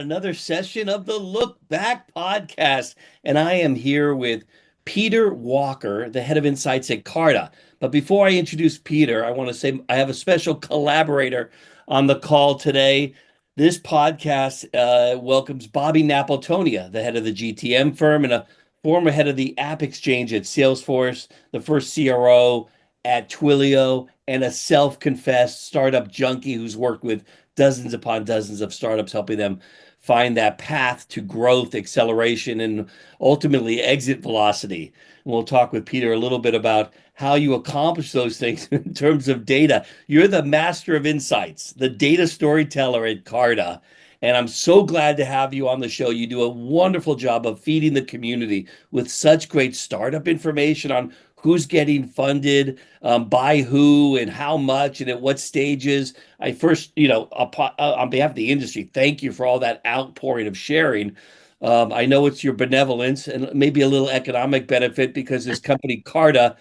another session of the Look Back podcast. And I am here with Peter Walker, the head of insights at Carta. But before I introduce Peter, I want to say I have a special collaborator on the call today. This podcast welcomes Bobby Napolitano, the head of the GTM firm and a former head of the app exchange at Salesforce, the first CRO at Twilio, and a self-confessed startup junkie who's worked with dozens upon dozens of startups, helping them find that path to growth, acceleration, and ultimately exit velocity. And we'll talk with Peter a little bit about how you accomplish those things in terms of data. You're the master of insights, the data storyteller at Carta. And I'm so glad to have you on the show. You do a wonderful job of feeding the community with such great startup information on who's getting funded, by who, and how much, and at what stages. I first, on behalf of the industry, thank you for all that outpouring of sharing. I know it's your benevolence and maybe a little economic benefit because this company, Carta,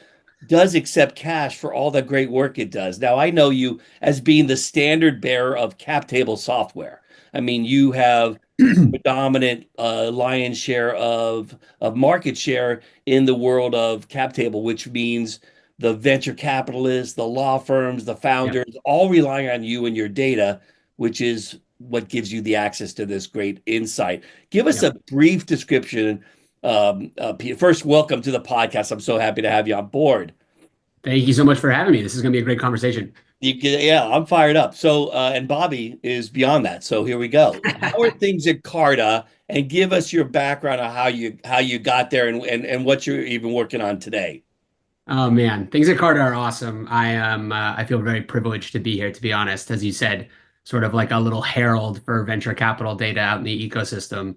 does accept cash for all the great work it does. Now, I know you as being the standard bearer of cap table software. I mean, you have predominant lion's share of market share in the world of cap table, which means the venture capitalists, the law firms, the Yep. founders, all relying on you and your data, which is what gives you the access to this great insight. Give us Yep. a brief description. Peter, first, welcome to the podcast. I'm so happy to have you on board. Thank you so much for having me. This is going to be a great conversation. Yeah, I'm fired up. So, and Bobby is beyond that. So here we go. How are things at Carta? And give us your background on how you got there and what you're even working on today. Oh man, things at Carta are awesome. I feel very privileged to be here, to be honest. As you said, sort of like a little herald for venture capital data out in the ecosystem.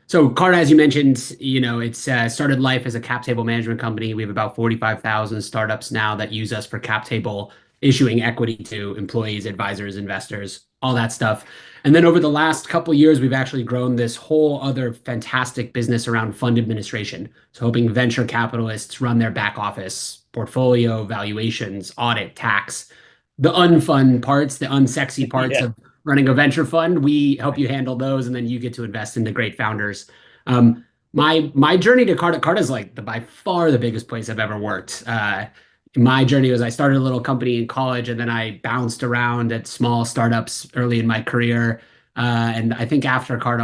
So Carta, as you mentioned, it's started life as a cap table management company. We have about 45,000 startups now that use us for cap table issuing equity to employees, advisors, investors, all that stuff. And then over the last couple years, we've actually grown this whole other fantastic business around fund administration. So helping venture capitalists run their back office, portfolio, valuations, audit, tax, the unfun parts, the unsexy parts Yeah. of running a venture fund. We help you handle those, and then you get to invest in the great founders. My journey to Carta is like by far the biggest place I've ever worked. My journey was I started a little company in college, and then I bounced around at small startups early in my career. And I think after Carta,